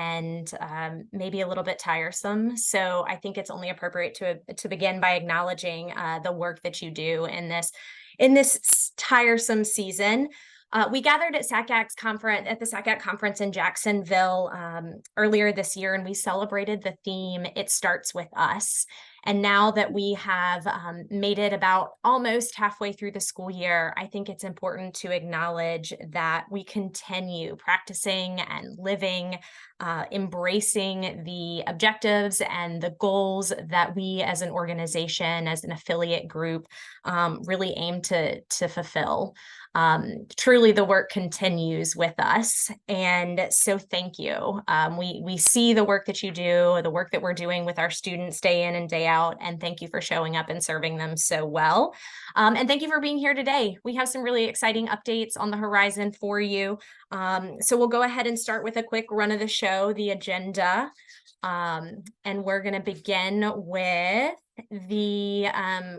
and maybe a little bit tiresome. So I think it's only appropriate to begin by acknowledging the work that you do in this tiresome season. We gathered at the SACAC conference in Jacksonville earlier this year, and we celebrated the theme, "It Starts With Us." And now that we have made it about almost halfway through the school year, I think it's important to acknowledge that we continue practicing and living, embracing the objectives and the goals that we as an organization, as an affiliate group, really aim to fulfill. Truly, the work continues with us. And so thank you. We see the work that you do, the work that we're doing with our students day in and day out. And thank you for showing up and serving them so well. And thank you for being here today. We have some really exciting updates on the horizon for you. So we'll go ahead and start with a quick run of the show, the agenda. And we're going to begin with the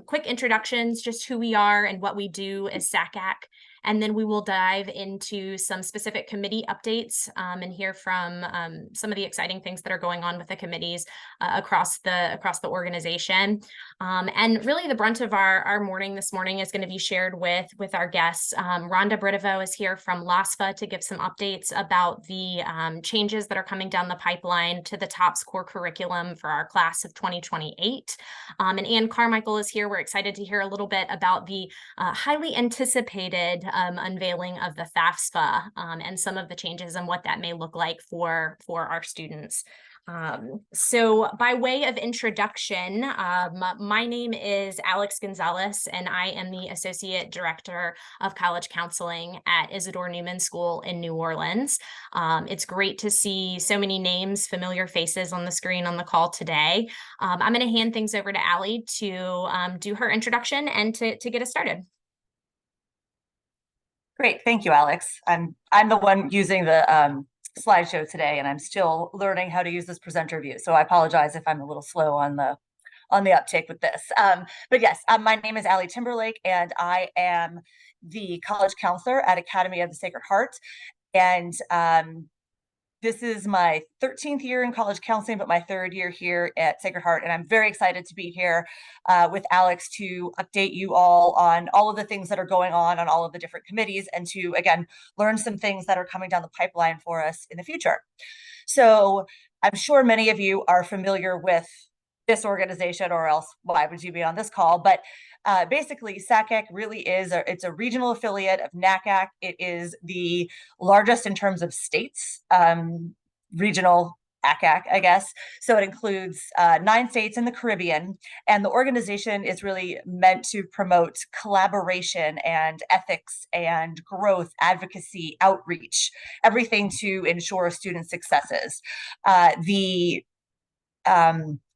quick introductions, just who we are and what we do as SACAC. And then we will dive into some specific committee updates and hear from some of the exciting things that are going on with the committees across the organization. And really the brunt of our morning this morning is going to be shared with our guests. Rhonda Britovo is here from LASFA to give some updates about the changes that are coming down the pipeline to the TOPS core curriculum for our class of 2028. And Ann Carmichael is here. We're excited to hear a little bit about the highly anticipated unveiling of the FAFSA and some of the changes and what that may look like for our students. So by way of introduction, my name is AlexGonzalez, and I am the Associate Director of College Counseling at Isidore Newman School in New Orleans. It's great to see so many names, familiar faces on the screen on the call today. I'm going to hand things over to Allie to do her introduction and to get us started. Great, thank you, Alex. I'm the one using the slideshow today, and I'm still learning how to use this presenter view. So I apologize if I'm a little slow on the uptake with this. But yes, my name is Allie Timberlake, and I am the college counselor at Academy of the Sacred Heart. And this is my 13th year in college counseling, but my 3rd year here at Sacred Heart. And I'm very excited to be here with Alex to update you all on all of the things that are going on all of the different committees, and to, again, learn some things that are coming down the pipeline for us in the future. So I'm sure many of you are familiar with this organization, or else why would you be on this call? But basically, SACAC really is it's a regional affiliate of NACAC. It is the largest in terms of states, regional ACAC, I guess. So it includes 9 states in the Caribbean, and the organization is really meant to promote collaboration and ethics and growth, advocacy, outreach, everything to ensure student successes. The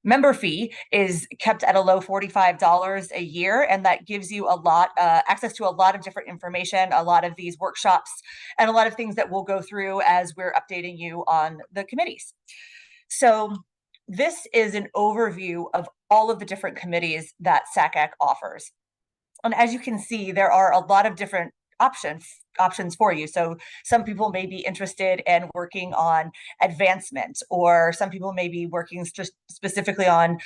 member fee is kept at a low $45 a year, and that gives you a lot access to a lot of different information, a lot of these workshops, and a lot of things that we'll go through as we're updating you on the committees. So this is an overview of all of the different committees that SACAC offers. And as you can see, there are a lot of different options for you. So some people may be interested in working on advancement, or some people may be working just specifically on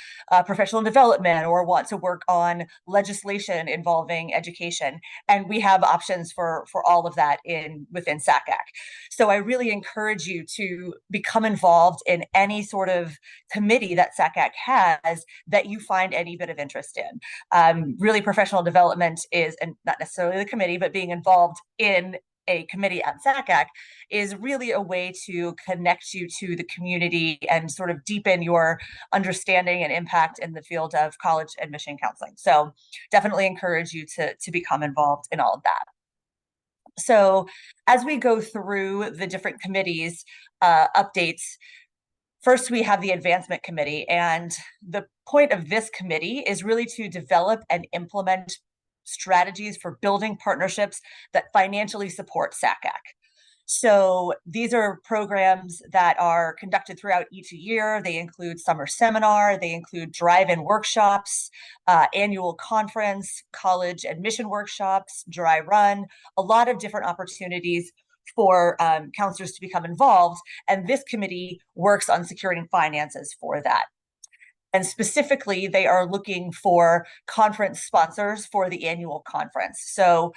professional development, or want to work on legislation involving education. And we have options for all of that within SACAC. So I really encourage you to become involved in any sort of committee that SACAC has that you find any bit of interest in. Really, professional development is, and not necessarily the committee, but being involved in a committee at SACAC is really a way to connect you to the community and sort of deepen your understanding and impact in the field of college admission counseling. So definitely encourage you to become involved in all of that. So as we go through the different committees updates, first we have the Advancement Committee, and the point of this committee is really to develop and implement strategies for building partnerships that financially support SACAC. So these are programs that are conducted throughout each year. They include summer seminar, they include drive-in workshops, annual conference, college admission workshops, dry run, a lot of different opportunities for counselors to become involved, and this committee works on securing finances for that. And specifically, they are looking for conference sponsors for the annual conference. So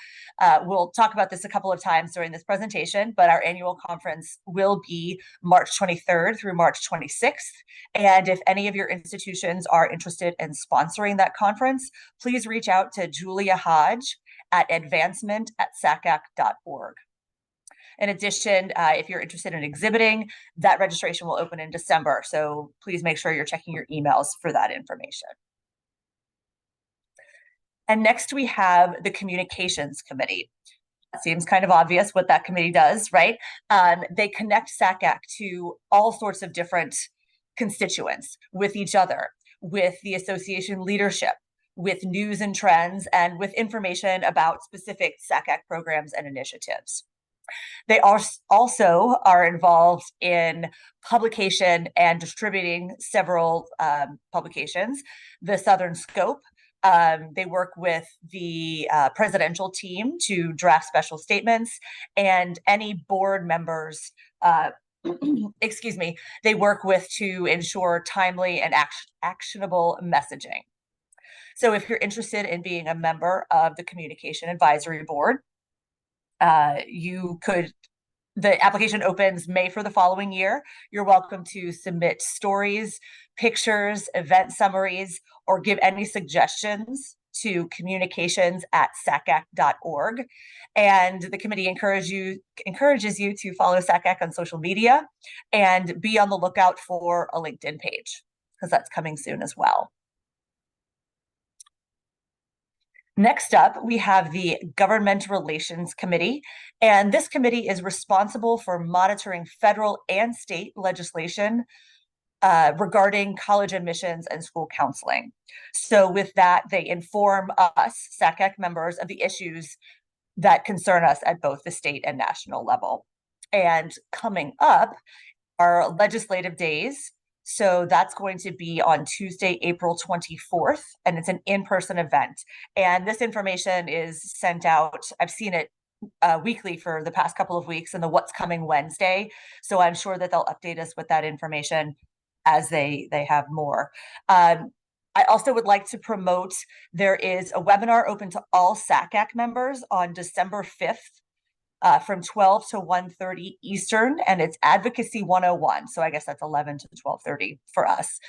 we'll talk about this a couple of times during this presentation, but our annual conference will be March 23rd through March 26th. And if any of your institutions are interested in sponsoring that conference, please reach out to Julia Hodge at advancement@sacac.org. In addition, if you're interested in exhibiting, that registration will open in December. So please make sure you're checking your emails for that information. And next we have the Communications Committee. It seems kind of obvious what that committee does, right? They connect SACAC to all sorts of different constituents, with each other, with the association leadership, with news and trends, and with information about specific SACAC programs and initiatives. They also are involved in publication and distributing several publications. The Southern Scope, they work with the presidential team to draft special statements, and any board members, excuse me, they work with to ensure timely and actionable messaging. So if you're interested in being a member of the Communication Advisory Board, the application opens May for the following year. You're welcome to submit stories, pictures, event summaries, or give any suggestions to communications@sacac.org. And the committee encourages you to follow SACAC on social media and be on the lookout for a LinkedIn page, because that's coming soon as well. Next up, we have the Government Relations Committee, and this committee is responsible for monitoring federal and state legislation regarding college admissions and school counseling. So with that, they inform us, SACAC members, of the issues that concern us at both the state and national level. And coming up are legislative days. So that's going to be on Tuesday, April 24th, and it's an in-person event. And this information is sent out. I've seen it weekly for the past couple of weeks in the What's Coming Wednesday. So I'm sure that they'll update us with that information as they have more. I also would like to promote, there is a webinar open to all SACAC members on December 5th. From 12 to 1:30 Eastern, and it's Advocacy 101. So I guess that's 11 to 12:30 for us.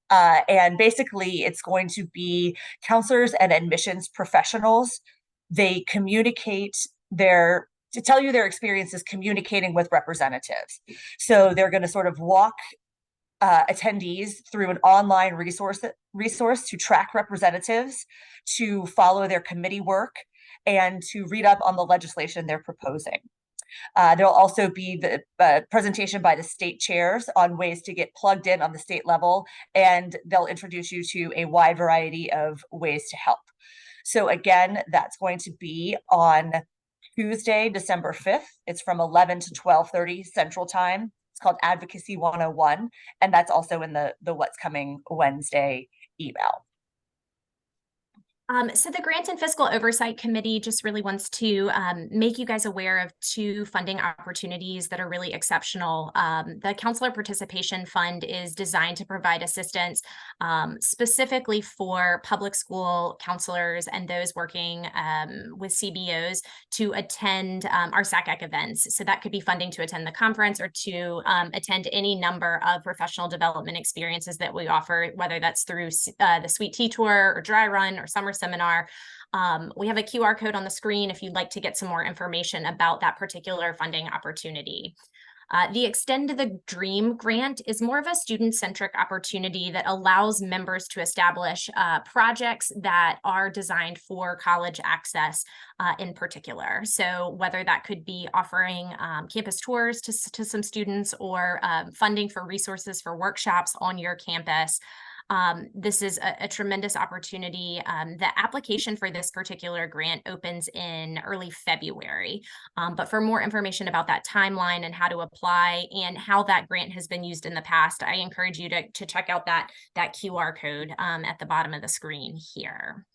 And basically, it's going to be counselors and admissions professionals. They communicate to tell you their experiences communicating with representatives. So they're going to sort of walk attendees through an online resource to track representatives, to follow their committee work, and to read up on the legislation they're proposing. There'll also be the presentation by the state chairs on ways to get plugged in on the state level, and they'll introduce you to a wide variety of ways to help. So again, that's going to be on Tuesday, December 5th. It's from 11 to 12:30 Central Time. It's called Advocacy 101, and that's also in the What's Coming Wednesday email. So the Grant and Fiscal Oversight Committee just really wants to make you guys aware of two funding opportunities that are really exceptional. The Counselor Participation Fund is designed to provide assistance specifically for public school counselors and those working with CBOs to attend our SACAC events. So that could be funding to attend the conference or to attend any number of professional development experiences that we offer, whether that's through the Sweet Tea Tour or Dry Run or Summer Seminar. We have a QR code on the screen if you'd like to get some more information about that particular funding opportunity. The Extend the Dream grant is more of a student-centric opportunity that allows members to establish projects that are designed for college access in particular. So whether that could be offering campus tours to some students or funding for resources for workshops on your campus. This is a tremendous opportunity. The application for this particular grant opens in early February. But for more information about that timeline and how to apply and how that grant has been used in the past, I encourage you to check out that QR code at the bottom of the screen here.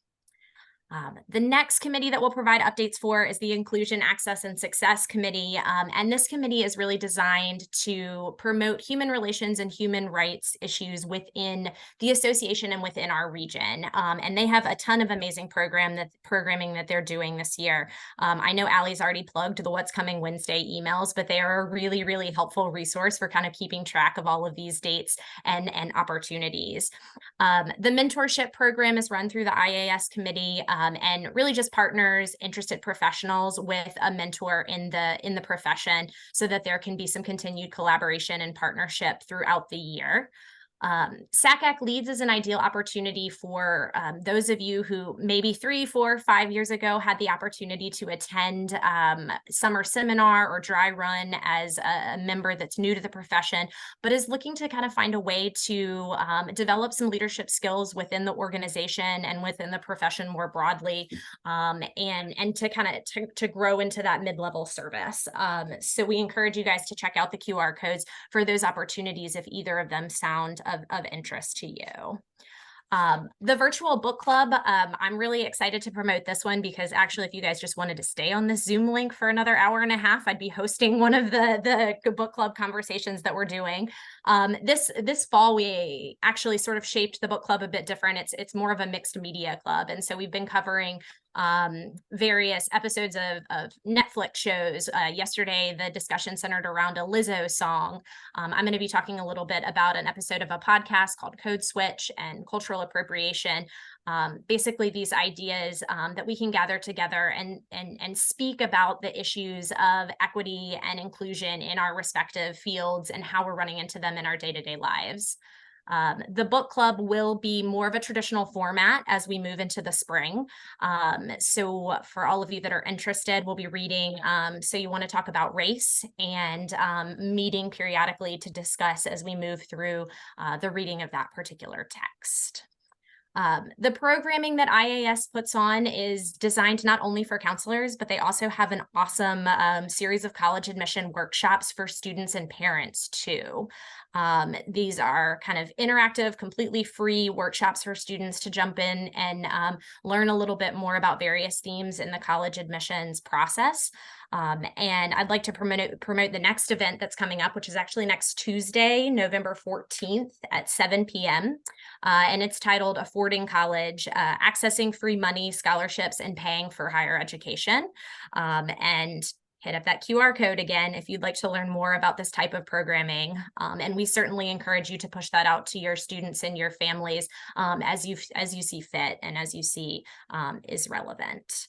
The next committee that we'll provide updates for is the Inclusion, Access, and Success Committee. And this committee is really designed to promote human relations and human rights issues within the association and within our region. And they have a ton of amazing programming that they're doing this year. I know Allie's already plugged the What's Coming Wednesday emails, but they are a really, really helpful resource for kind of keeping track of all of these dates and opportunities. The mentorship program is run through the IAS committee, and really just partners interested professionals with a mentor in the profession so that there can be some continued collaboration and partnership throughout the year. SACAC Leads is an ideal opportunity for those of you who maybe 3, 4, 5 years ago had the opportunity to attend summer seminar or dry run as a member that's new to the profession, but is looking to kind of find a way to develop some leadership skills within the organization and within the profession more broadly, and to kind of to grow into that mid-level service. So we encourage you guys to check out the QR codes for those opportunities if either of them sound of interest to you. The virtual book club, I'm really excited to promote this one because actually, if you guys just wanted to stay on this Zoom link for another hour and a half, I'd be hosting one of the book club conversations that we're doing. This fall, we actually sort of shaped the book club a bit different. It's more of a mixed media club, and so we've been covering various episodes of Netflix shows. Yesterday, the discussion centered around a Lizzo song. I'm going to be talking a little bit about an episode of a podcast called Code Switch and cultural appropriation. Basically, these ideas that we can gather together and speak about the issues of equity and inclusion in our respective fields and how we're running into them in our day-to-day lives. The book club will be more of a traditional format as we move into the spring. So for all of you that are interested, we'll be reading So You Want to Talk About Race and meeting periodically to discuss as we move through the reading of that particular text. The programming that IAS puts on is designed not only for counselors, but they also have an awesome series of college admission workshops for students and parents too. These are kind of interactive, completely free workshops for students to jump in and learn a little bit more about various themes in the college admissions process. And I'd like to promote the next event that's coming up, which is actually next Tuesday, November 14th at 7 p.m. And it's titled Affording College, Accessing Free Money, Scholarships, and Paying for Higher Education. And hit up that QR code again if you'd like to learn more about this type of programming. And we certainly encourage you to push that out to your students and your families as you see fit and as you see is relevant.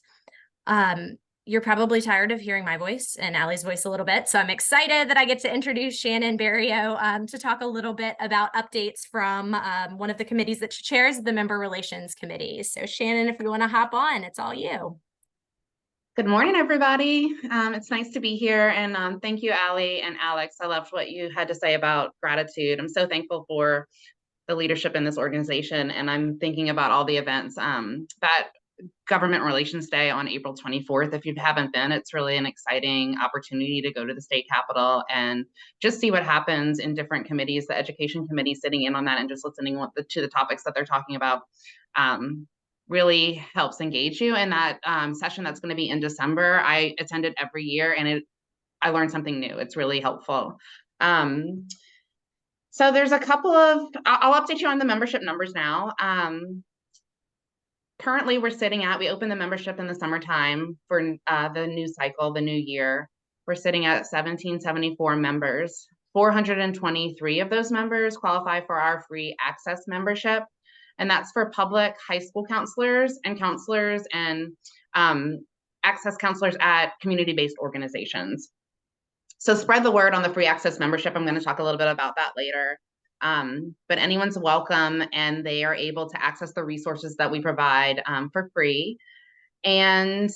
You're probably tired of hearing my voice and Allie's voice a little bit, so I'm excited that I get to introduce Shannon Barrio to talk a little bit about updates from one of the committees that she chairs, the Member Relations Committee. So Shannon, if you want to hop on, it's all you. Good morning, everybody. It's nice to be here, and thank you, Allie and Alex. I loved what you had to say about gratitude. I'm so thankful for the leadership in this organization, and I'm thinking about all the events. That Government Relations Day on April 24th, if you haven't been, it's really an exciting opportunity to go to the state capitol and just see what happens in different committees, the education committee sitting in on that and just listening to the topics that they're talking about. Really helps engage you in that session that's going to be in December. I attend it every year and I learned something new. It's really helpful. So there's a couple of, I'll update you on the membership numbers now. Currently we open the membership in the summertime for the new cycle, the new year. We're sitting at 1,774 members. 423 of those members qualify for our free access membership. And that's for public high school counselors and access counselors at community-based organizations. So spread the word on the free access membership. I'm going to talk a little bit about that later. But anyone's welcome, and they are able to access the resources that we provide for free. And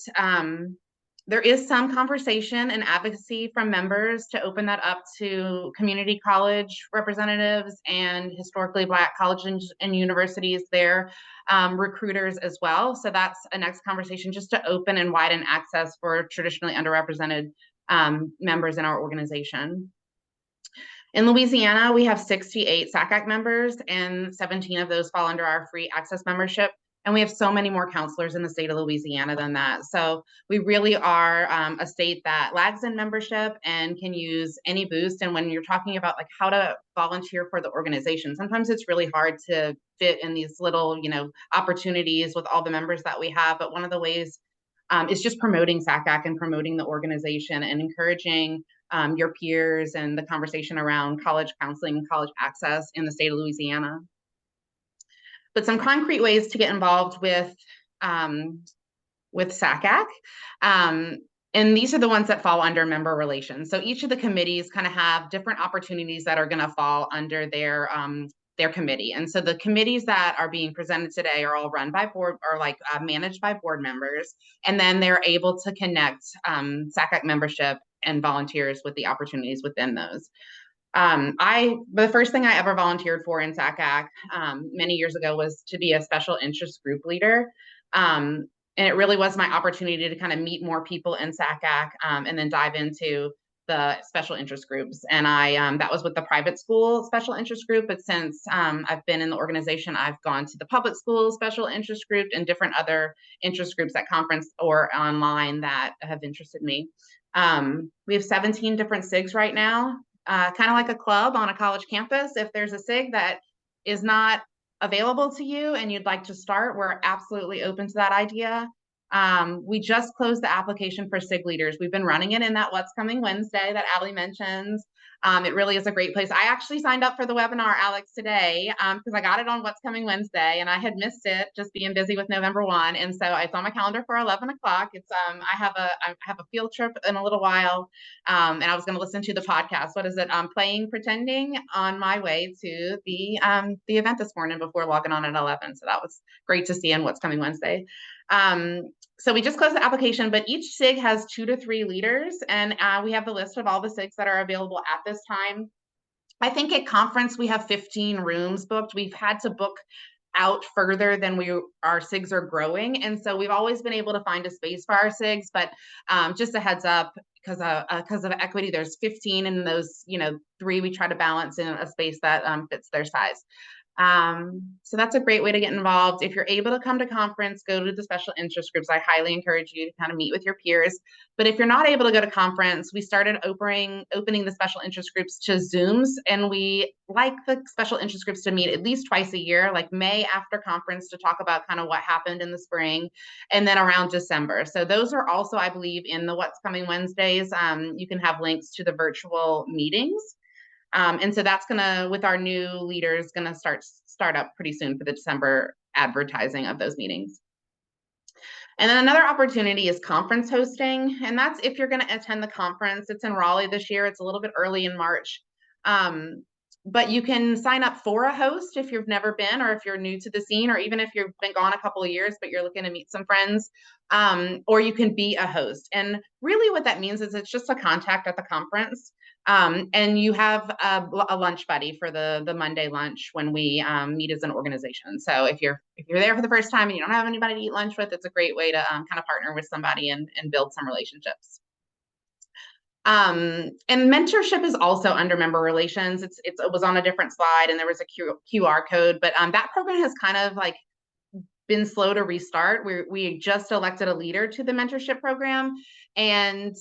there is some conversation and advocacy from members to open that up to community college representatives and historically Black colleges and universities, their recruiters as well. So that's a next conversation, just to open and widen access for traditionally underrepresented members in our organization. In Louisiana, we have 68 SACAC members, and 17 of those fall under our free access membership. And we have so many more counselors in the state of Louisiana than that. So we really are a state that lags in membership and can use any boost. And when you're talking about like how to volunteer for the organization, sometimes it's really hard to fit in these little, opportunities with all the members that we have. But one of the ways is just promoting SACAC and promoting the organization and encouraging your peers and the conversation around college counseling and college access in the state of Louisiana. But some concrete ways to get involved with SACAC. And these are the ones that fall under member relations. So each of the committees kind of have different opportunities that are going to fall under their committee. And so the committees that are being presented today are all run by board or managed by board members. And then they're able to connect SACAC membership and volunteers with the opportunities within those. The first thing I ever volunteered for in SACAC many years ago was to be a special interest group leader. And it really was my opportunity to kind of meet more people in SACAC and then dive into the special interest groups. And that was with the private school special interest group. But since I've been in the organization, I've gone to the public school special interest group and different other interest groups at conference or online that have interested me. We have 17 different SIGs right now. Kind of like a club on a college campus. If there's a SIG that is not available to you and you'd like to start, we're absolutely open to that idea. We just closed the application for SIG leaders. We've been running it in that What's Coming Wednesday that Allie mentions. It really is a great place. I actually signed up for the webinar, Alex, today because I got it on What's Coming Wednesday and I had missed it just being busy with November 1. And so it's on my calendar for 11 o'clock. It's I have a field trip in a little while and I was going to listen to the podcast. What is it? Playing Pretending on my way to the event this morning before logging on at 11. So that was great to see in What's Coming Wednesday. So we just closed the application, but each SIG has 2 to 3 leaders, and we have the list of all the SIGs that are available at this time. I think at conference we have 15 rooms booked. We've had to book out further than our SIGs are growing, and so we've always been able to find a space for our SIGs. But just a heads up, because of equity, there's 15, and those 3 we try to balance in a space that fits their size. So that's a great way to get involved. If you're able to come to conference, go to the special interest groups. I highly encourage you to kind of meet with your peers. But if you're not able to go to conference, we started opening the special interest groups to Zooms, and we like the special interest groups to meet at least twice a year, like May after conference to talk about kind of what happened in the spring, and then around December. So those are also, I believe, in the What's Coming Wednesdays. You can have links to the virtual meetings. And so that's with our new leaders, gonna start up pretty soon for the December advertising of those meetings. And then another opportunity is conference hosting. And that's if you're gonna attend the conference. It's in Raleigh this year. It's a little bit early in March. But you can sign up for a host if you've never been, or if you're new to the scene, or even if you've been gone a couple of years, but you're looking to meet some friends, or you can be a host. And really what that means is it's just a contact at the conference. And you have a lunch buddy for the Monday lunch when we meet as an organization. So if you're there for the first time and you don't have anybody to eat lunch with, it's a great way to kind of partner with somebody and build some relationships. And mentorship is also under member relations. It was on a different slide and there was a QR code, but that program has kind of been slow to restart. We just elected a leader to the mentorship program and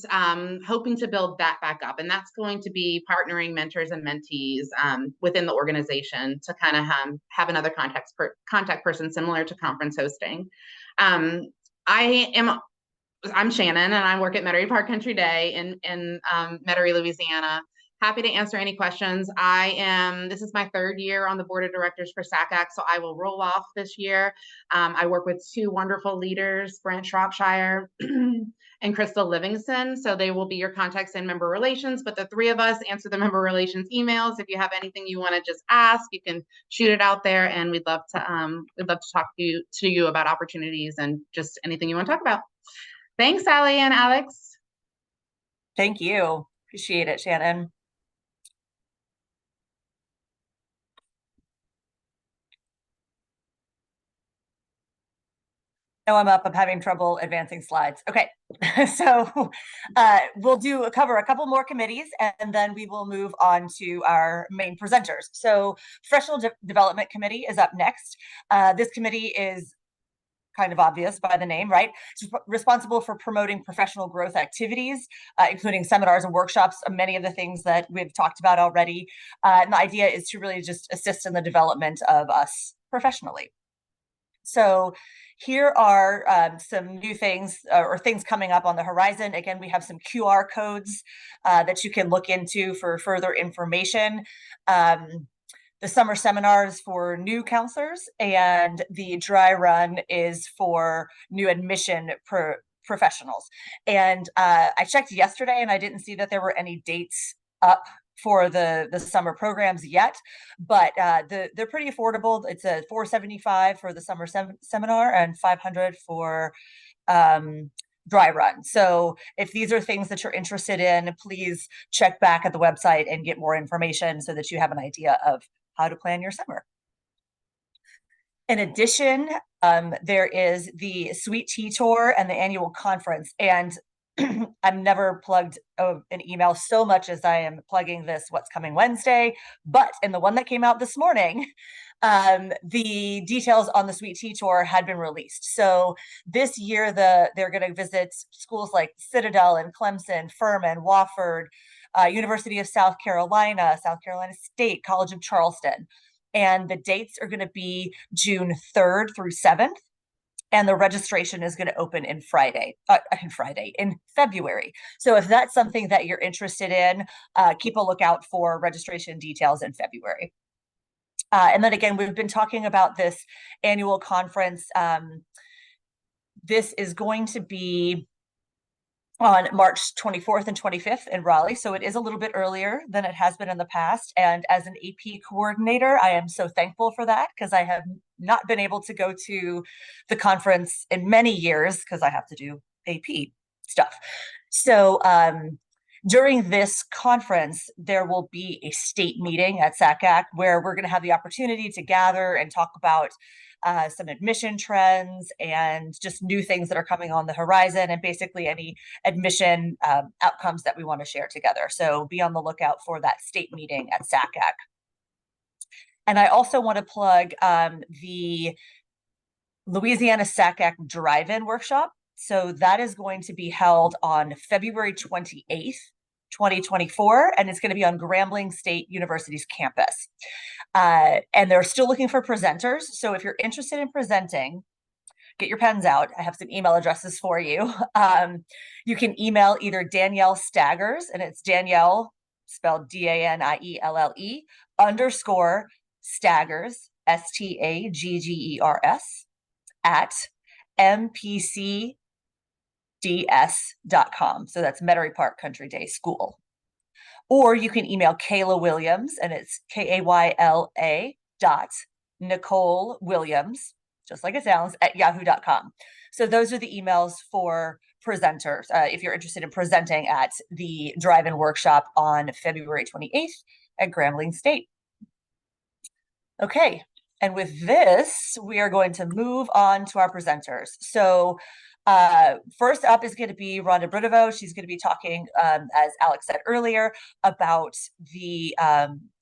hoping to build that back up. And that's going to be partnering mentors and mentees within the organization to kind of have another contact person similar to conference hosting. I'm Shannon and I work at Metairie Park Country Day in Metairie, Louisiana. Happy to answer any questions. This is my 3rd year on the board of directors for SACAC, so I will roll off this year. I work with 2 wonderful leaders, Brent Shropshire and Crystal Livingston. So they will be your contacts in member relations, but the 3 of us answer the member relations emails. If you have anything you want to just ask, you can shoot it out there, and we'd love to talk to you about opportunities and just anything you want to talk about. Thanks, Allie and Alex. Thank you. Appreciate it, Shannon. No, I'm up. I'm having trouble advancing slides. Okay, so we'll cover a couple more committees, and then we will move on to our main presenters. So Professional Development Committee is up next. This committee is kind of obvious by the name, right? It's responsible for promoting professional growth activities, including seminars and workshops, many of the things that we've talked about already. And the idea is to really just assist in the development of us professionally. So here are some new things or things coming up on the horizon. Again, we have some QR codes that you can look into for further information. The summer seminars for new counselors, and the dry run is for new admission professionals. And I checked yesterday and I didn't see that there were any dates up for the summer programs yet, but they're pretty affordable. It's a $475 for the summer seminar and $500 for dry run. So if these are things that you're interested in, please check back at the website and get more information so that you have an idea of how to plan your summer. In addition, there is the Sweet Tea Tour and the annual conference. And I've never plugged an email so much as I am plugging this What's Coming Wednesday. But in the one that came out this morning, the details on the Sweet Tea Tour had been released. So this year, they're going to visit schools like Citadel and Clemson, Furman, Wofford, University of South Carolina State, College of Charleston. And the dates are going to be June 3rd through 7th. And the registration is going to open in February. So if that's something that you're interested in, keep a lookout for registration details in February. And then again, we've been talking about this annual conference. This is going to be on March 24th and 25th in Raleigh. So it is a little bit earlier than it has been in the past. And as an AP coordinator, I am so thankful for that, because I have not been able to go to the conference in many years because I have to do AP stuff. So during this conference, there will be a state meeting at SACAC where we're going to have the opportunity to gather and talk about some admission trends and just new things that are coming on the horizon, and basically any admission outcomes that we want to share together. So be on the lookout for that state meeting at SACAC. And I also want to plug the Louisiana SACAC drive-in workshop. So that is going to be held on February 28th, 2024, and it's going to be on Grambling State University's campus. And they're still looking for presenters. So if you're interested in presenting, get your pens out. I have some email addresses for you. You can email either Danielle Staggers, and it's Danielle spelled DANIELLE _ Staggers, STAGGERS at mpcds.com. So that's Metairie Park Country Day School. Or you can email Kayla Williams, and it's KAYLA.Nicole Williams, just like it sounds, at yahoo.com. So those are the emails for presenters if you're interested in presenting at the drive-in workshop on February 28th at Grambling State. Okay, and with this, we are going to move on to our presenters. So first up is going to be Rhonda Bridevo. She's going to be talking, as Alex said earlier, about the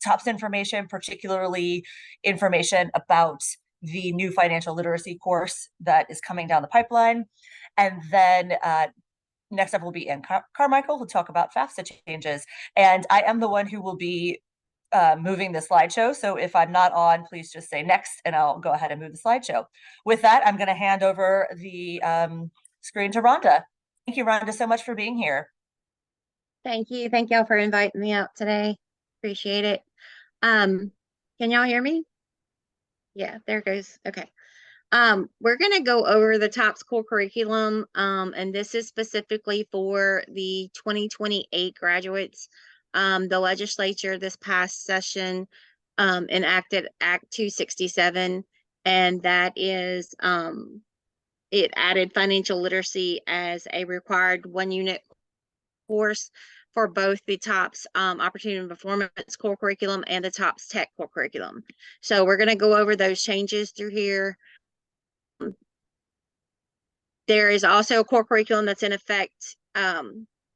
TOPS information, particularly information about the new financial literacy course that is coming down the pipeline. And then next up will be Ann Carmichael, who'll talk about FAFSA changes. And I am the one who will be moving the slideshow. So if I'm not on, please just say next, and I'll go ahead and move the slideshow. With that, I'm going to hand over the screen to Rhonda. Thank you, Rhonda, so much for being here. Thank you. Thank y'all for inviting me out today. Appreciate it. Can y'all hear me? Yeah, there it goes. Okay. We're going to go over the TOPS core curriculum, and this is specifically for the 2028 graduates. The legislature this past session enacted Act 267, and that is it added financial literacy as a required 1-unit course for both the TOPS Opportunity and Performance core curriculum and the TOPS Tech core curriculum. So we're going to go over those changes through here. There is also a core curriculum that's in effect.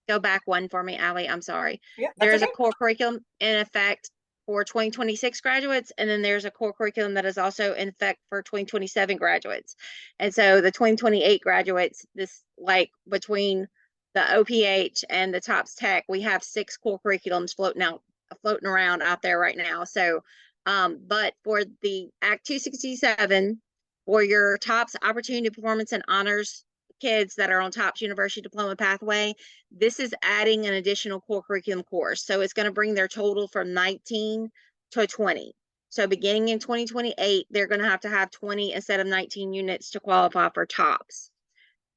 Go back one for me, Allie. I'm sorry. Yeah, There is okay. a core curriculum in effect for 2026 graduates, and then there's a core curriculum that is also in effect for 2027 graduates. And so the 2028 graduates, this like between the OPH and the TOPS Tech, we have 6 core curriculums floating around out there right now. So, but for the Act 267, for your TOPS Opportunity Performance and Honors kids that are on TOPS University Diploma Pathway, this is adding an additional core curriculum course. So it's going to bring their total from 19 to 20. So beginning in 2028, they're going to have 20 instead of 19 units to qualify for TOPS.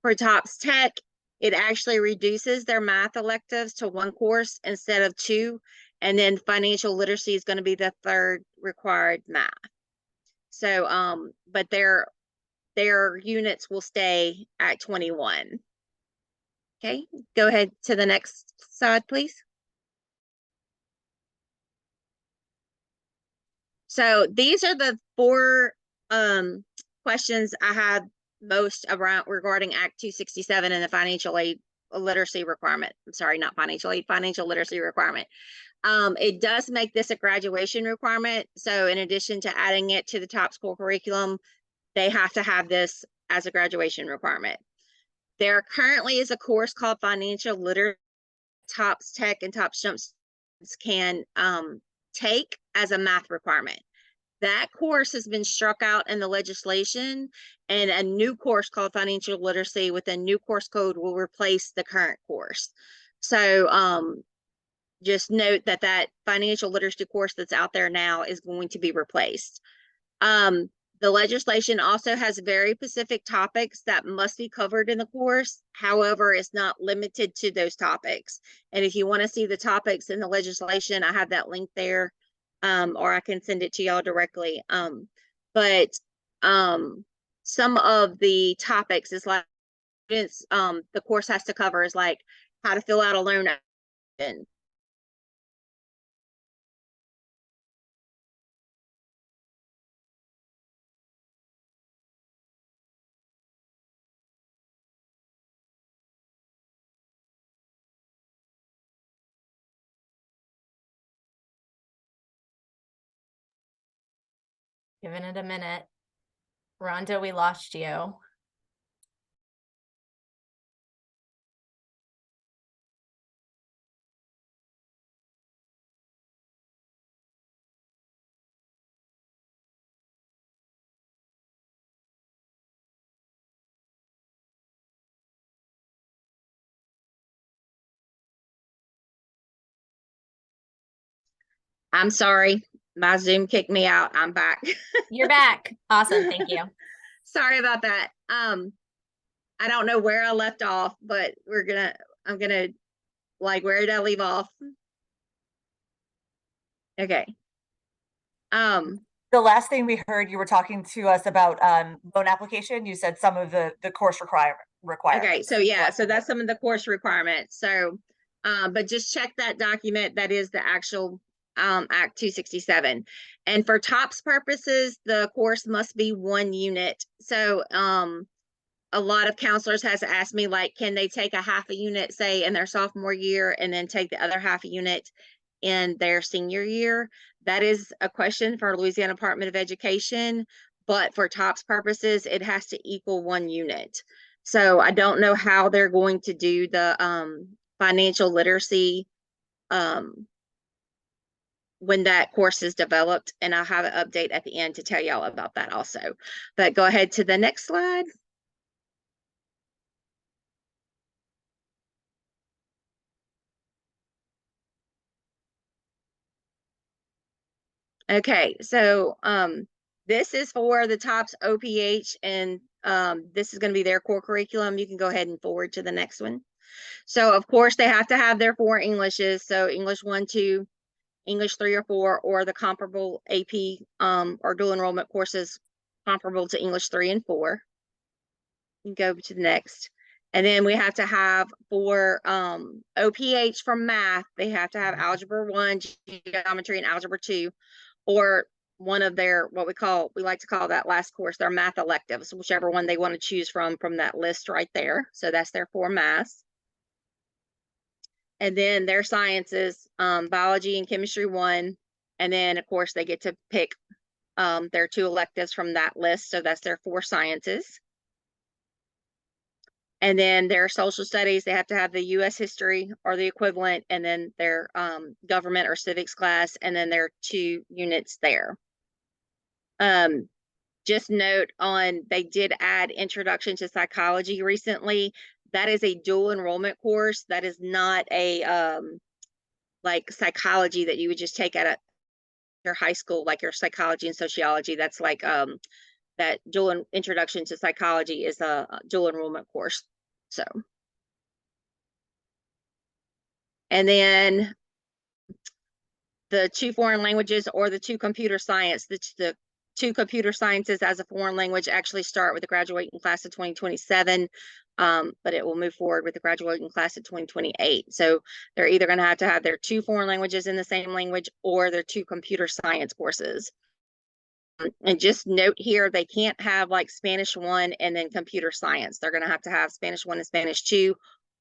For TOPS Tech, it actually reduces their math electives to 1 course instead of 2. And then financial literacy is going to be the 3rd required math. So, but their units will stay at 21. Okay, go ahead to the next slide, please. So these are the 4 questions I had most around regarding Act 267 and the financial aid literacy requirement. I'm sorry, not financial aid, financial literacy requirement. It does make this a graduation requirement. So in addition to adding it to the TOPS core curriculum, they have to have this as a graduation requirement. There currently is a course called Financial Literacy TOPS Tech and TOPS Jumps can take as a math requirement. That course has been struck out in the legislation, and a new course called Financial Literacy with a new course code will replace the current course. So just note that that financial literacy course that's out there now is going to be replaced. The legislation also has very specific topics that must be covered in the course. However, it's not limited to those topics. And if you want to see the topics in the legislation, I have that link there, or I can send it to y'all directly. But some of the topics is like, the course has to cover is like how to fill out a loan application. Giving it a minute. Rhonda, we lost you. I'm sorry, my Zoom kicked me out. I'm back. You're back. Awesome. Thank you. Sorry about that. I don't know where I left off, but I'm gonna like, where did I leave off? Okay. The last thing we heard, you were talking to us about loan application. You said some of the course requirements. Okay, so yeah, so that's some of the course requirements. So, but just check that document. That is the actual Act 267. And for TOPS purposes, the course must be 1 unit. So a lot of counselors has asked me, like, can they take a half a unit, say, in their sophomore year, and then take the other half a unit in their senior year? That is a question for Louisiana Department of Education, but for TOPS purposes, it has to equal 1 unit. So I don't know how they're going to do the financial literacy when that course is developed, and I'll have an update at the end to tell y'all about that also. But go ahead to the next slide. Okay, so this is for the TOPS OPH, and this is going to be their core curriculum. You can go ahead and forward to the next one. So of course they have to have their 4 Englishes, so English 1, 2, English 3 or 4, or the comparable AP or dual enrollment courses comparable to English 3 and 4. You can go to the next. And then we have to have for OPH for math, they have to have Algebra 1, Geometry, and Algebra 2, or one of their, what we like to call that last course, their math electives, whichever one they want to choose from that list right there. So that's their 4 maths. And then their sciences, biology and chemistry 1, And then, of course, they get to pick their 2 electives from that list. So that's their 4 sciences. And then their social studies, they have to have the U.S. history or the equivalent, and then their government or civics class, and then their 2 units there. Just note on, they did add Introduction to Psychology recently. That is a dual enrollment course. That is not a like psychology that you would just take at your high school, like your psychology and sociology. That's like that dual Introduction to Psychology is a dual enrollment course. So, and then the 2 foreign languages or the 2 computer science, the 2 computer sciences as a foreign language actually start with the graduating class of 2027, but it will move forward with the graduating class of 2028. So they're either going to have their 2 foreign languages in the same language or their 2 computer science courses. And just note here, they can't have like Spanish 1 and then computer science. They're going to have Spanish 1 and Spanish 2,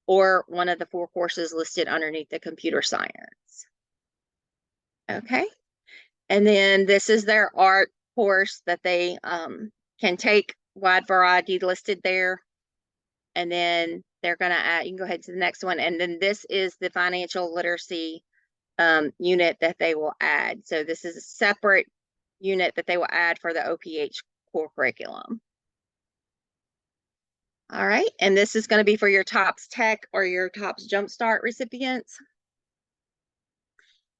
or one of the 4 courses listed underneath the computer science. Okay. And then this is their art course that they can take, wide variety listed there. And then they're going to add, you can go ahead to the next one. And then this is the financial literacy unit that they will add. So this is a separate unit that they will add for the OPH core curriculum. All right, and this is going to be for your TOPS Tech or your TOPS Jumpstart recipients.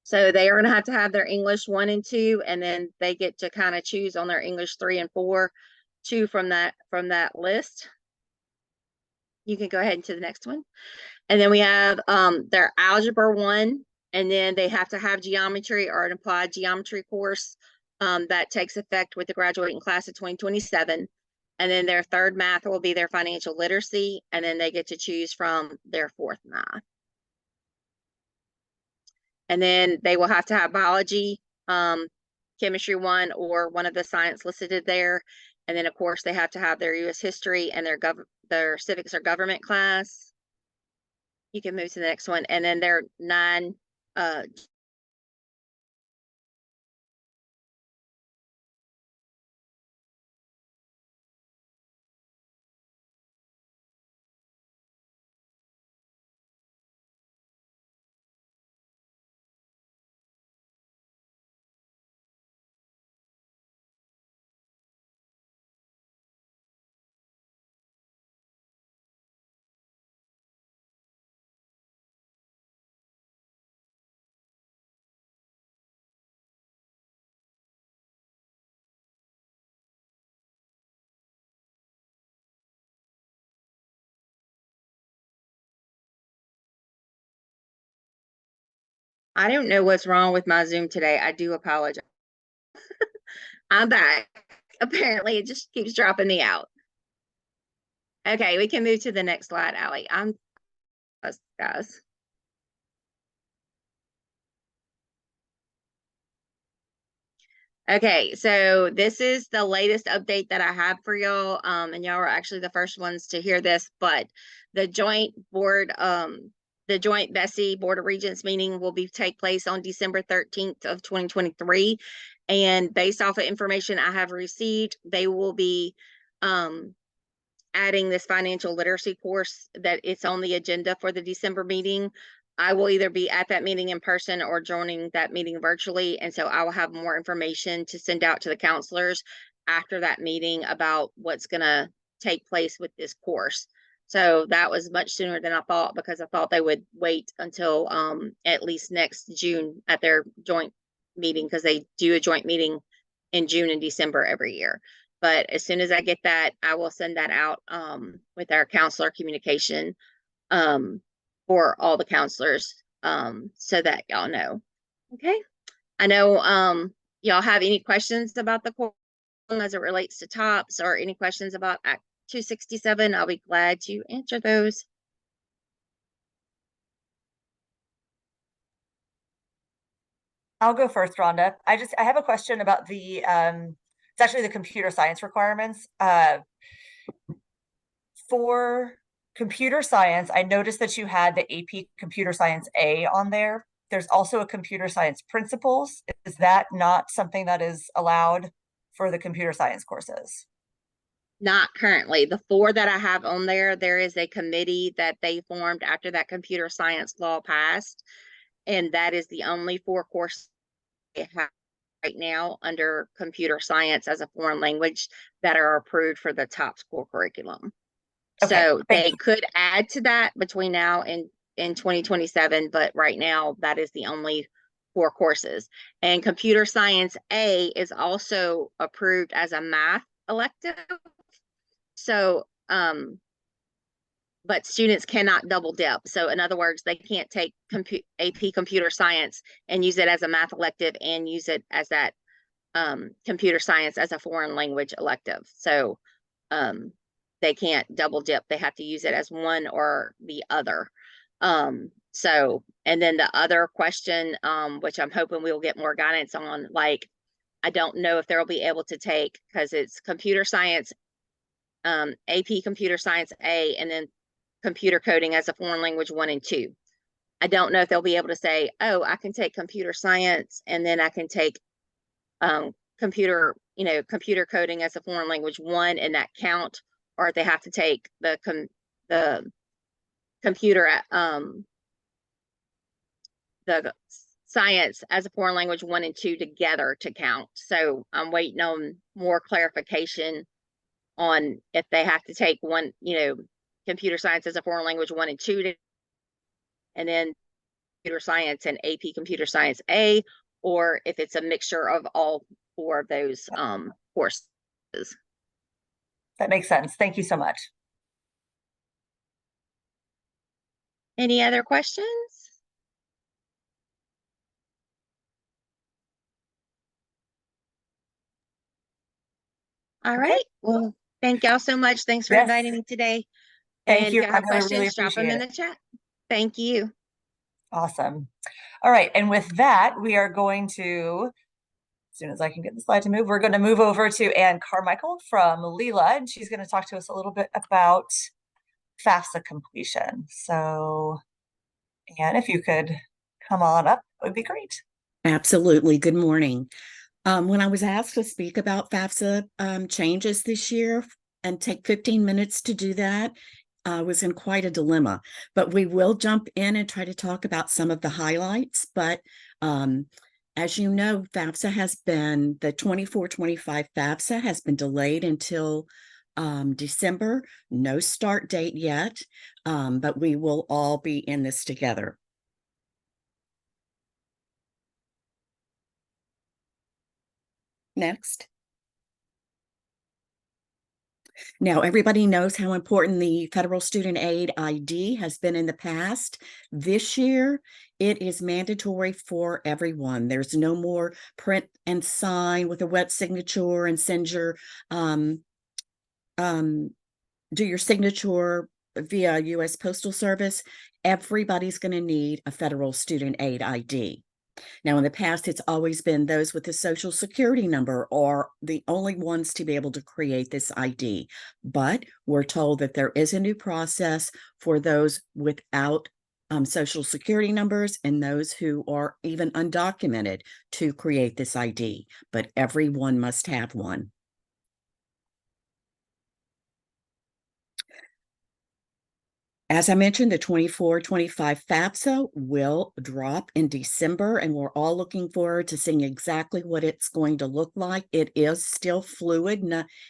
So they are going to have their English 1 and 2, and then they get to kind of choose on their English 3 and 4, 2 from that list. You can go ahead to the next one. And then we have their Algebra 1, and then they have to have geometry or an applied geometry course that takes effect with the graduating class of 2027. And then their 3rd math will be their financial literacy, and then they get to choose from their 4th math. And then they will have to have biology, chemistry 1, or one of the science listed there. And then, of course, they have to have their U.S. history and their civics or government class. You can move to the next one. And then their 9 I don't know what's wrong with my Zoom today. I do apologize. I'm back. Apparently, it just keeps dropping me out. Okay, we can move to the next slide, Allie. Guys. Okay, so this is the latest update that I have for y'all. And y'all are actually the first ones to hear this, but the joint Bessie Board of Regents meeting will take place on December 13th of 2023. And based off of information I have received, they will be adding this financial literacy course that it's on the agenda for the December meeting. I will either be at that meeting in person or joining that meeting virtually. And so I will have more information to send out to the counselors after that meeting about what's going to take place with this course. So that was much sooner than I thought, because I thought they would wait until at least next June at their joint meeting, because they do a joint meeting in June and December every year. But as soon as I get that, I will send that out with our counselor communication for all the counselors so that y'all know. Okay. I know y'all have any questions about the course as it relates to TOPS, or any questions about Act 267. I'll be glad to answer those. I'll go first, Rhonda. I have a question about the it's actually the computer science requirements. For computer science, I noticed that you had the AP Computer Science A on there. There's also a Computer Science Principles. Is is that not something that is allowed for the computer science courses? Not currently. The 4 that I have on there, there is a committee that they formed after that computer science law passed. And that is the only 4 courses they have right now under computer science as a foreign language that are approved for the top school curriculum. Okay, So thank they you. could add to that between now and in 2027, but right now that is the only 4 courses. And computer science A is also approved as a math elective. So, but students cannot double dip. So in other words, they can't take AP computer science and use it as a math elective and use it as that computer science as a foreign language elective. So they can't double dip. They have to use it as one or the other. So, and then the other question, which I'm hoping we'll get more guidance on, like, I don't know if they'll be able to take, because it's computer science, AP computer science A, and then computer coding as a foreign language 1 and 2. I don't know if they'll be able to say, oh, I can take computer science and then I can take computer coding as a foreign language 1 and that count, or if they have to take the computer the science as a foreign language 1 and 2 together to count. So I'm waiting on more clarification on if they have to take one, computer science as a foreign language 1 and 2 and then computer science and AP computer science A, or if it's a mixture of all 4 of those courses. That makes sense. Thank you so much. Any other questions? All Okay. right. Well, thank y'all so much. Thanks for Yes. inviting me today. Thank And you. if you have I really questions, drop them appreciate in it. the chat. Thank you. Awesome. All right. And with that, we are going to, as soon as I can get the slide to move, we're going to move over to Ann Carmichael from Leela, and she's going to talk to us a little bit about FAFSA completion. So, Ann, if you could come on up, it would be great. Absolutely. Good morning. When I was asked to speak about FAFSA changes this year and take 15 minutes to do that, I was in quite a dilemma. But we will jump in and try to talk about some of the highlights. But as you know, FAFSA has been, the 24-25 FAFSA has been delayed until December. No start date yet, but we will all be in this together. Next. Now, everybody knows how important the federal student aid ID has been in the past. This year, it is mandatory for everyone. There's no more print and sign with a wet signature and send your do your signature via U.S. Postal Service. Everybody's going to need a federal student aid ID. Now, in the past, it's always been those with a social security number are the only ones to be able to create this ID. But we're told that there is a new process for those without social security numbers and those who are even undocumented to create this ID. But everyone must have one. As I mentioned, the 24-25 FAFSA will drop in December, and we're all looking forward to seeing exactly what it's going to look like. It is still fluid.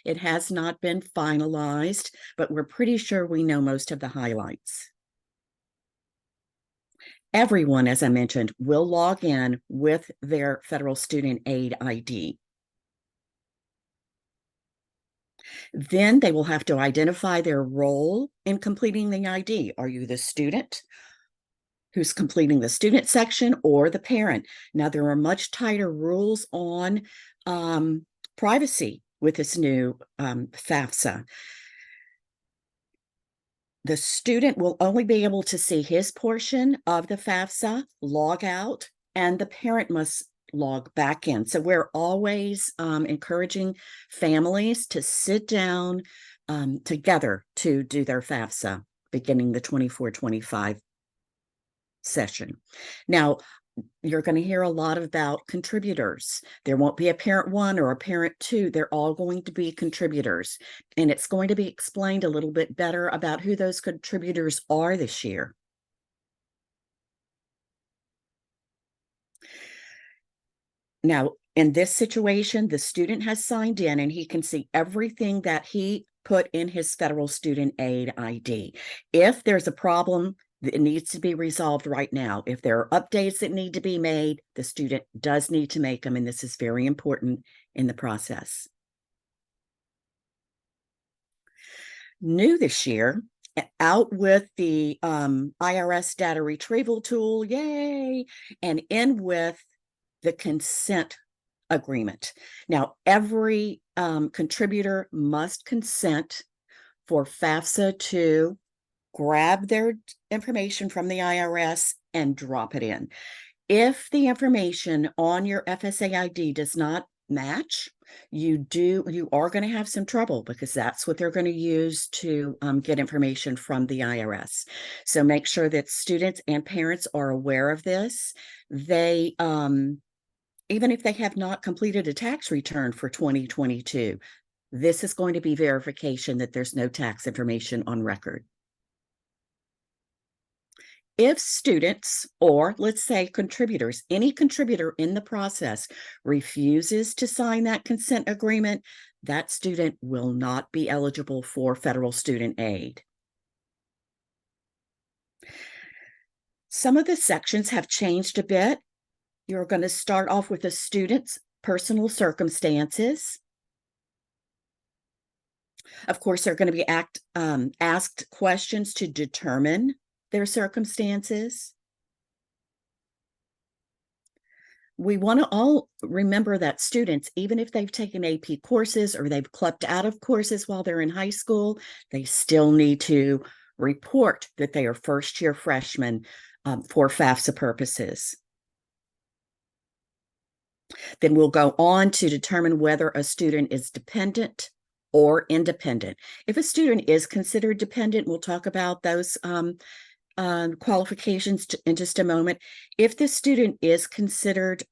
It has not been finalized, but we're pretty sure we know most of the highlights. Everyone, as I mentioned, will log in with their federal student aid ID. Then they will have to identify their role in completing the ID. Are you the student who's completing the student section or the parent? Now, there are much tighter rules on privacy with this new FAFSA. The student will only be able to see his portion of the FAFSA, log out, and the parent must log back in. So we're always encouraging families to sit down together to do their FAFSA beginning the 24-25 session. Now, you're going to hear a lot about contributors. There won't be a parent one or a parent two. They're all going to be contributors. And it's going to be explained a little bit better about who those contributors are this year. Now, in this situation, the student has signed in and he can see everything that he put in his federal student aid ID. If there's a problem, it needs to be resolved right now. If there are updates that need to be made, the student does need to make them, and this is very important in the process. New this year, out with the IRS data retrieval tool, yay, and in with the consent agreement. Now, every contributor must consent for FAFSA to grab their information from the IRS and drop it in. If the information on your FSA ID does not match, you are going to have some trouble, because that's what they're going to use to get information from the IRS. So make sure that students and parents are aware of this. They even if they have not completed a tax return for 2022, this is going to be verification that there's no tax information on record. If students, or let's say contributors, any contributor in the process refuses to sign that consent agreement, that student will not be eligible for federal student aid. Some of the sections have changed a bit. You're going to start off with the student's personal circumstances. Of course, they're going to be asked questions to determine their circumstances. We want to all remember that students, even if they've taken AP courses or they've clubbed out of courses while they're in high school, they still need to report that they are first-year freshmen for FAFSA purposes. Then we'll go on to determine whether a student is dependent or independent. If a student is considered dependent, we'll talk about those qualifications in just a moment. If the student is considered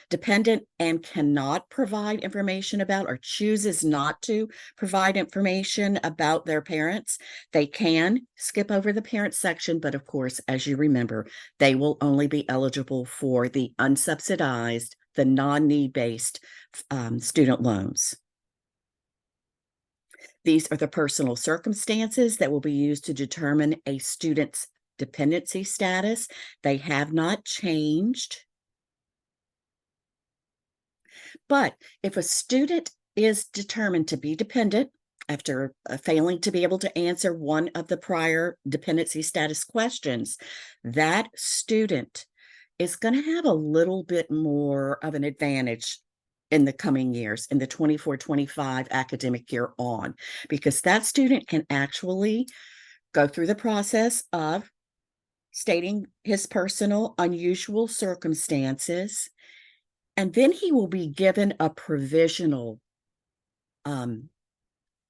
dependent and cannot provide information about, or chooses not to provide information about their parents, they can skip over the parent section, but of course, as you remember, they will only be eligible for the unsubsidized, the non-need-based student loans. These are the personal circumstances that will be used to determine a student's dependency status. They have not changed. But if a student is determined to be dependent after failing to be able to answer one of the prior dependency status questions, that student is going to have a little bit more of an advantage in the coming years, in the 24-25 academic year on, because that student can actually go through the process of stating his personal unusual circumstances, and then he will be given a provisional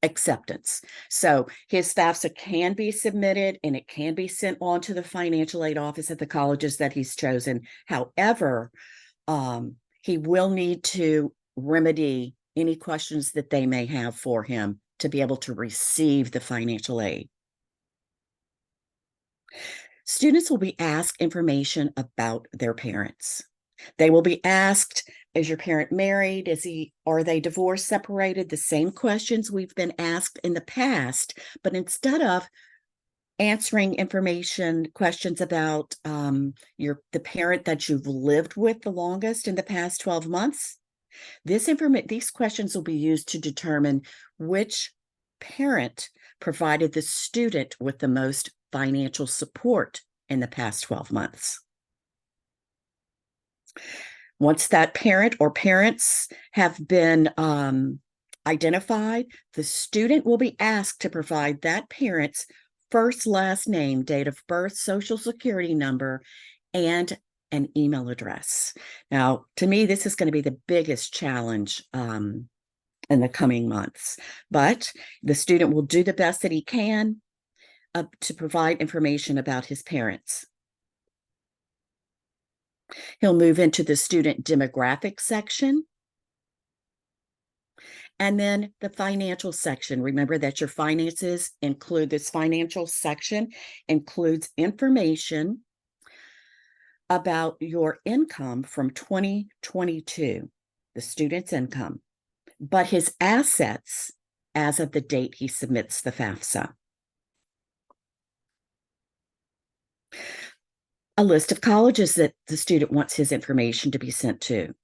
acceptance. So his FAFSA can be submitted and it can be sent on to the financial aid office at the colleges that he's chosen. However, he will need to remedy any questions that they may have for him to be able to receive the financial aid. Students will be asked information about their parents. They will be asked, is your parent married? Are they divorced, separated? The same questions we've been asked in the past, but instead of answering questions about the parent that you've lived with the longest in the past 12 months, these questions will be used to determine which parent provided the student with the most financial support in the past 12 months. Once that parent or parents have been identified, the student will be asked to provide that parent's first, last name, date of birth, social security number, and an email address. Now, to me, this is going to be the biggest challenge in the coming months, but the student will do the best that he can to provide information about his parents. He'll move into the student demographic section. And then the financial section. Remember that your finances include this financial section, includes information about your income from 2022, the student's income, but his assets as of the date he submits the FAFSA. A list of colleges that the student wants his information to be sent to.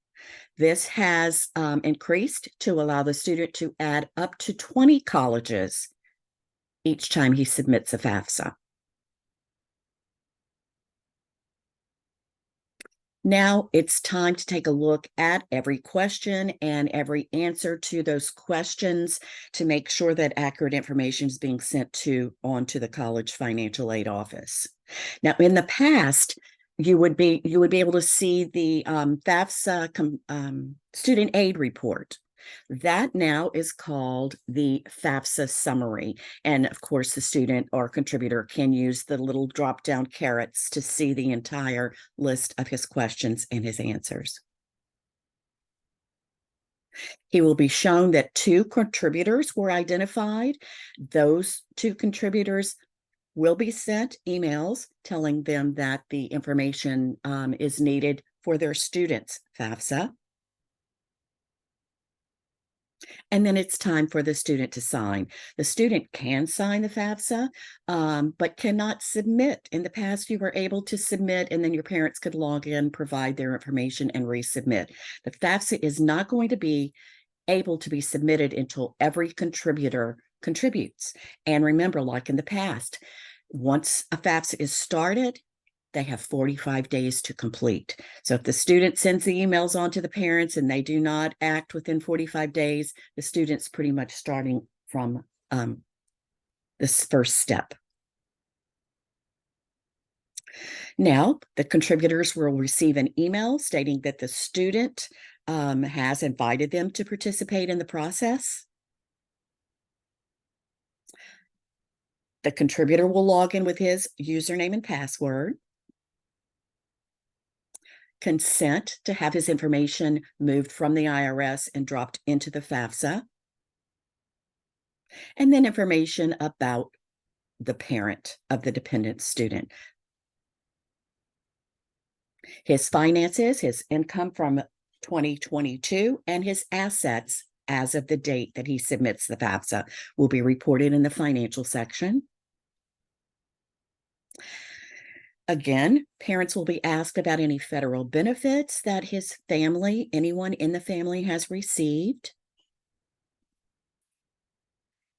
This has increased to allow the student to add up to 20 colleges each time he submits a FAFSA. Now it's time to take a look at every question and every answer to those questions to make sure that accurate information is being sent onto the college financial aid office. Now, in the past, you would be able to see the FAFSA student aid report. That now is called the FAFSA summary. And of course, the student or contributor can use the little drop-down carrots to see the entire list of his questions and his answers. He will be shown that 2 contributors were identified. Those 2 contributors will be sent emails telling them that the information is needed for their students' FAFSA. And then it's time for the student to sign. The student can sign the FAFSA, but cannot submit. In the past, you were able to submit, and then your parents could log in, provide their information, and resubmit. The FAFSA is not going to be able to be submitted until every contributor contributes. And remember, like in the past, once a FAFSA is started, they have 45 days to complete. So if the student sends the emails on to the parents and they do not act within 45 days, the student's pretty much starting from this first step. Now, the contributors will receive an email stating that the student has invited them to participate in the process. The contributor will log in with his username and password, consent to have his information moved from the IRS and dropped into the FAFSA, and then information about the parent of the dependent student. His finances, his income from 2022, and his assets as of the date that he submits the FAFSA will be reported in the financial section. Again, parents will be asked about any federal benefits that his family, anyone in the family, has received.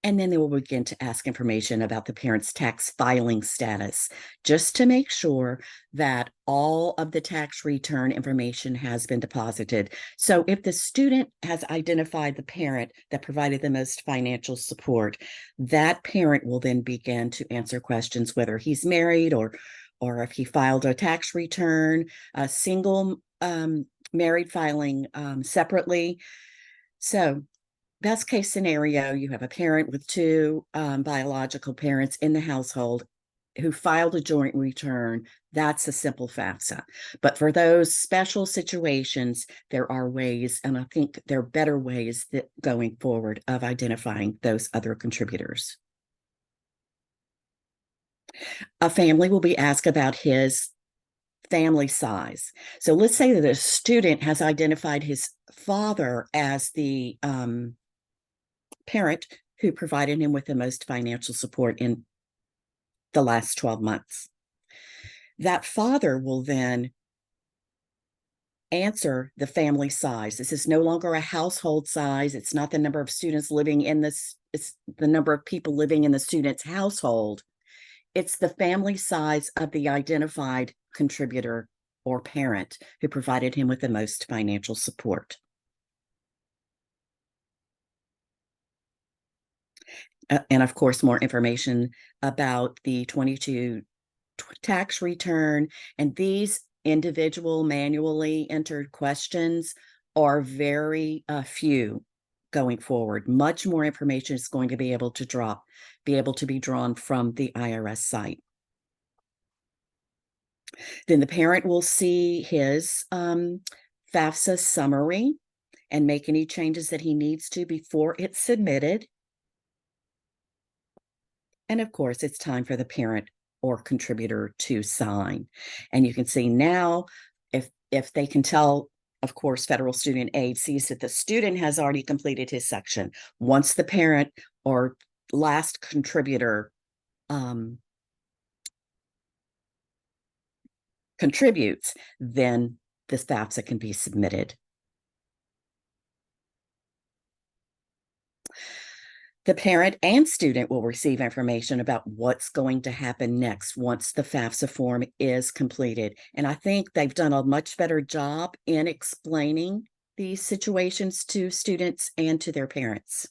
And then they will begin to ask information about the parent's tax filing status, just to make sure that all of the tax return information has been deposited. So if the student has identified the parent that provided the most financial support, that parent will then begin to answer questions, whether he's married or if he filed a tax return, a single married filing separately. So best case scenario, you have a parent with 2 biological parents in the household who filed a joint return. That's a simple FAFSA. But for those special situations, there are ways, and I think there are better ways that going forward of identifying those other contributors. A family will be asked about his family size. So let's say that a student has identified his father as the parent who provided him with the most financial support in the last 12 months. That father will then answer the family size. This is no longer a household size. It's not the number of students living in this, it's the number of people living in the student's household. It's the family size of the identified contributor or parent who provided him with the most financial support. And of course, more information about the 22 tax return. And these individual manually entered questions are very few going forward. Much more information is going to be able to be drawn from the IRS site. Then the parent will see his FAFSA summary and make any changes that he needs to before it's submitted. And of course, it's time for the parent or contributor to sign. And you can see now, if they can tell, of course, federal student aid sees that the student has already completed his section. Once the parent or last contributor contributes, then this FAFSA can be submitted. The parent and student will receive information about what's going to happen next once the FAFSA form is completed. And I think they've done a much better job in explaining these situations to students and to their parents.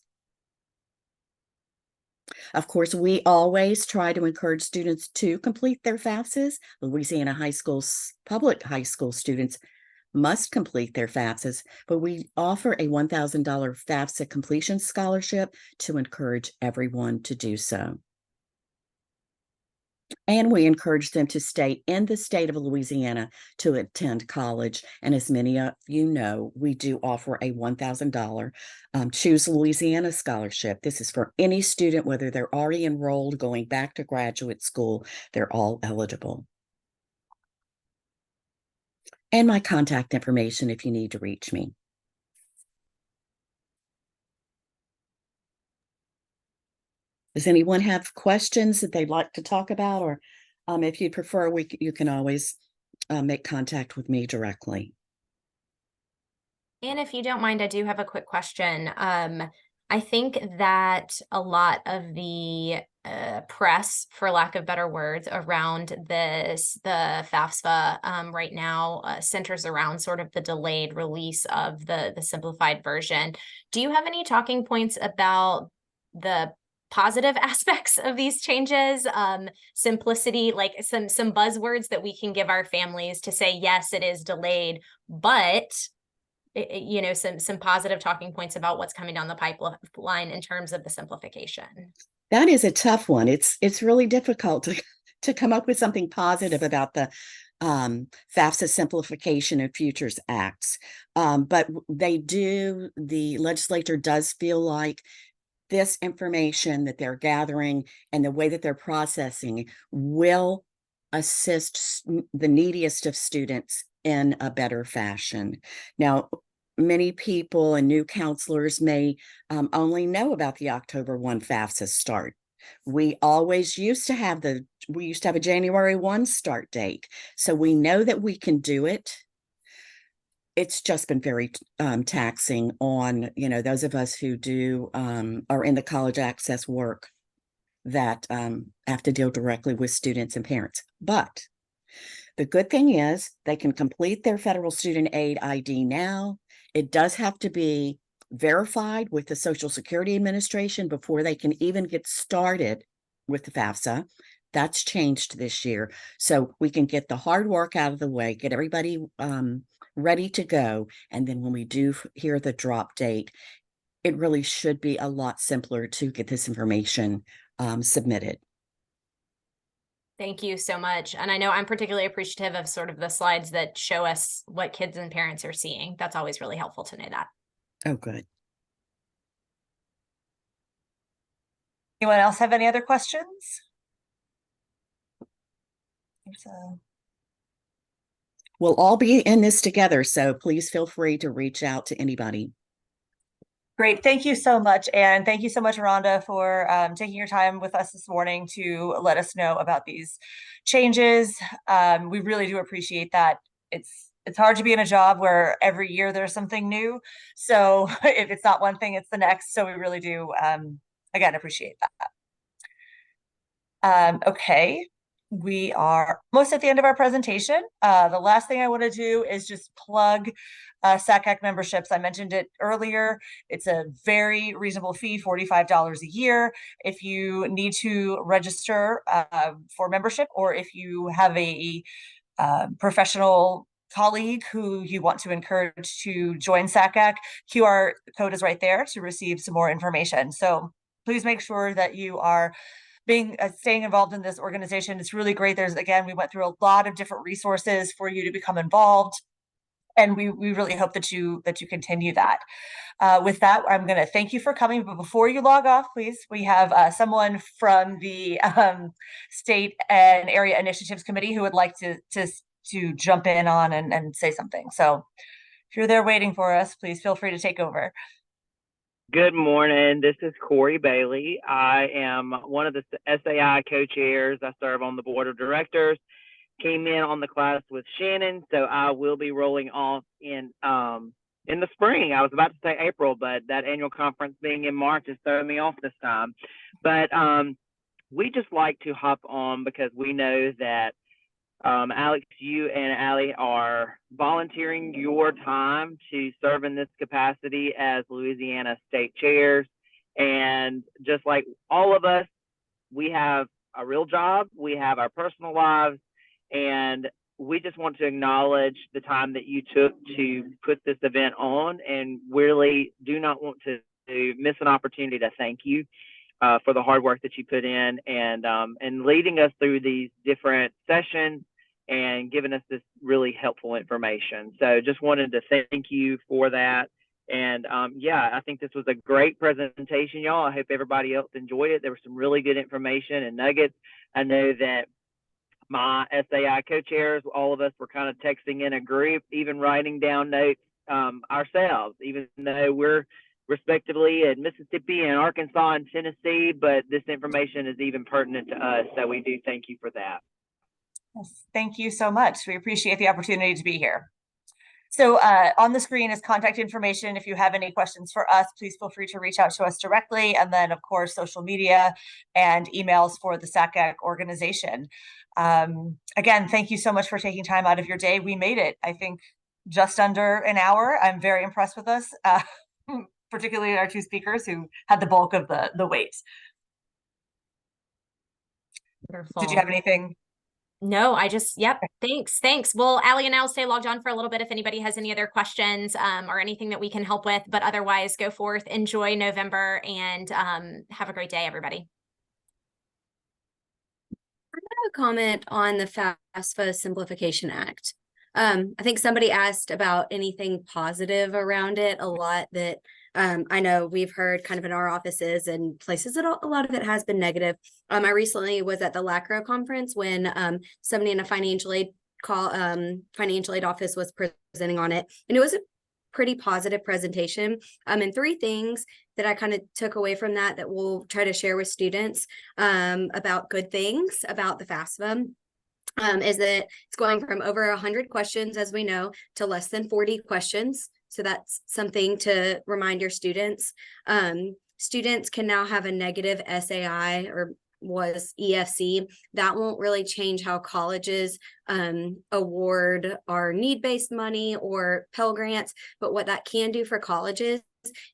Of course, we always try to encourage students to complete their FAFSAs. Louisiana public high school students must complete their FAFSAs, but we offer a $1,000 FAFSA completion scholarship to encourage everyone to do so. And we encourage them to stay in the state of Louisiana to attend college. And as many of you know, we do offer a $1,000 Choose Louisiana scholarship. This is for any student, whether they're already enrolled, going back to graduate school, they're all eligible. And my contact information if you need to reach me. Does anyone have questions that they'd like to talk about? Or if you prefer, you can always make contact with me directly. And if you don't mind, I do have a quick question. I think that a lot of the press, for lack of better words, around the FAFSA right now centers around sort of the delayed release of the simplified version. Do you have any talking points about the positive aspects of these changes, simplicity, like some buzzwords that we can give our families to say, yes, it is delayed, but you know, some positive talking points about what's coming down the pipeline in terms of the simplification? That is a tough one. It's really difficult to come up with something positive about the FAFSA Simplification and Futures Acts. But the legislature does feel like this information that they're gathering and the way that they're processing will assist the neediest of students in a better fashion. Now, many people and new counselors may only know about the October 1 FAFSA start. We used to have a January 1 start date. So we know that we can do it. It's just been very taxing on, those of us who are in the college access work that have to deal directly with students and parents. But the good thing is they can complete their federal student aid ID now. It does have to be verified with the Social Security Administration before they can even get started with the FAFSA. That's changed this year. So we can get the hard work out of the way, get everybody ready to go. And then when we do hear the drop date, it really should be a lot simpler to get this information submitted. Thank you so much. And I know I'm particularly appreciative of sort of the slides that show us what kids and parents are seeing. That's always really helpful to know that. Oh, good. Anyone else have any other questions? So. We'll all be in this together, so please feel free to reach out to anybody. Great. Thank you so much. And thank you so much, Rhonda, for taking your time with us this morning to let us know about these changes. We really do appreciate that. It's hard to be in a job where every year there's something new. So if it's not one thing, it's the next. So we really do, again, appreciate that. Okay. We are almost at the end of our presentation. The last thing I want to do is just plug SACAC memberships. I mentioned it earlier. It's a very reasonable fee, $45 a year. If you need to register for membership, or if you have a professional colleague who you want to encourage to join SACAC, QR code is right there to receive some more information. So please make sure that you are staying involved in this organization. It's really great. Again, we went through a lot of different resources for you to become involved, and we really hope that you continue that. With that, I'm going to thank you for coming. But before you log off, please, we have someone from the State and Area Initiatives Committee who would like to jump in on and say something. So if you're there waiting for us, please feel free to take over. Good morning. This is Corey Bailey. I am one of the SAI co-chairs. I serve on the board of directors. Came in on the class with Shannon, so I will be rolling off in the spring. I was about to say April, but that annual conference being in March is throwing me off this time. But we just like to hop on because we know that Alex, you and Allie are volunteering your time to serve in this capacity as Louisiana state chairs. And just like all of us, we have a real job, we have our personal lives, and we just want to acknowledge the time that you took to put this event on, and really do not want to miss an opportunity to thank you for the hard work that you put in and leading us through these different sessions and giving us this really helpful information. So just wanted to thank you for that. And yeah, I think this was a great presentation, y'all. I hope everybody else enjoyed it. There was some really good information and nuggets. I know that my SAI co-chairs, all of us were kind of texting in a group, even writing down notes ourselves, even though we're respectively in Mississippi and Arkansas and Tennessee, but this information is even pertinent to us. So we do thank you for that. Yes, thank you so much. We appreciate the opportunity to be here. So on the screen is contact information. If you have any questions for us, please feel free to reach out to us directly. And then, of course, social media and emails for the SACAC organization. Again, thank you so much for taking time out of your day. We made it, I think, just under an hour. I'm very impressed with us, particularly our two speakers who had the bulk of the wait. Wonderful. Did you have anything? No, yep. Thanks. Well, Allie and I'll stay logged on for a little bit if anybody has any other questions or anything that we can help with. But otherwise, go forth, enjoy November, and have a great day, everybody. I have a comment on the FAFSA Simplification Act. I think somebody asked about anything positive around it. A lot that I know we've heard kind of in our offices and places that a lot of it has been negative. I recently was at the LACRO conference when somebody in a financial aid office was presenting on it, and it was a pretty positive presentation. And three things that I kind of took away from that we'll try to share with students about good things about the FAFSA. Is that it's going from over 100 questions, as we know, to less than 40 questions. So that's something to remind your students. Students can now have a negative SAI or was EFC. That won't really change how colleges award our need-based money or Pell Grants. But what that can do for colleges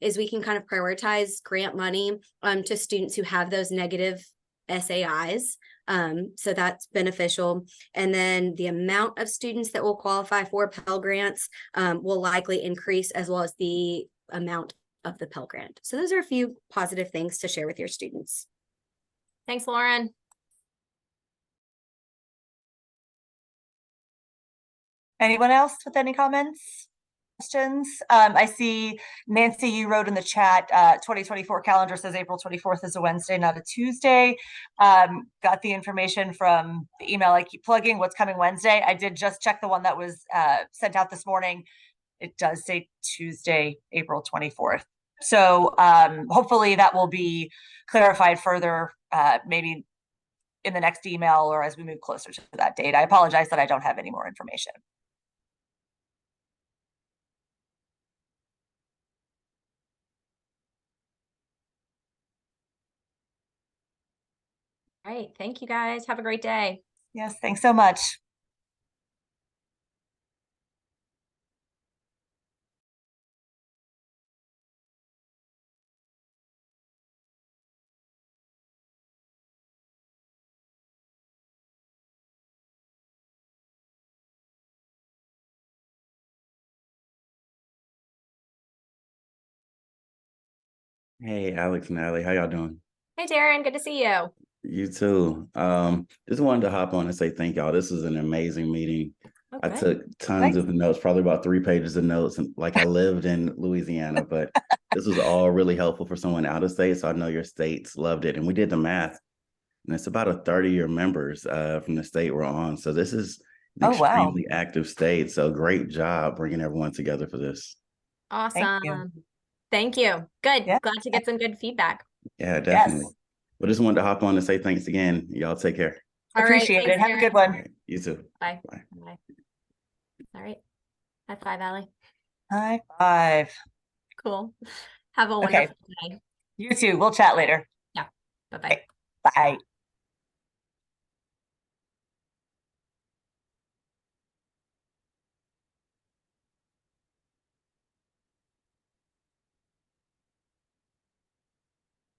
is we can kind of prioritize grant money to students who have those negative SAIs. So that's beneficial. And then the amount of students that will qualify for Pell Grants will likely increase, as well as the amount of the Pell Grant. So those are a few positive things to share with your students. Thanks, Lauren. Anyone else with any comments? Questions? I see Nancy, you wrote in the chat, 2024 calendar says April 24th is a Wednesday, not a Tuesday. Got the information from the email I keep plugging. What's coming Wednesday? I did just check the one that was sent out this morning. It does say Tuesday, April 24th. So hopefully that will be clarified further, maybe in the next email or as we move closer to that date. I apologize that I don't have any more information. All right. Thank you, guys. Have a great day. Yes, thanks so much. Hey, Alex and Allie, how y'all doing? Hey, Darren. Good to see you. You too. Just wanted to hop on and say thank y'all. This was an amazing meeting. Oh, I good. took tons Thanks. of notes, probably about 3 pages of notes, and like I lived in Louisiana, but this was all really helpful for someone out of state. So I know your states loved it. And we did the math, and it's about a 30 year members from the state we're on. So this is an Oh, wow. extremely active state. So great job bringing everyone together for this. Awesome. you. Thank you. Good. Yeah. Glad to get some good feedback. Yeah, definitely. Yes. But just wanted to hop on and say thanks again. Y'all take care. All right. Appreciate it. Thanks, Have a good Aaron. All one. right, you too. Bye. Bye. Bye. All right. High five, Allie. High five. Cool. Have a Okay. wonderful day. You too. We'll chat later. Bye-bye. Bye.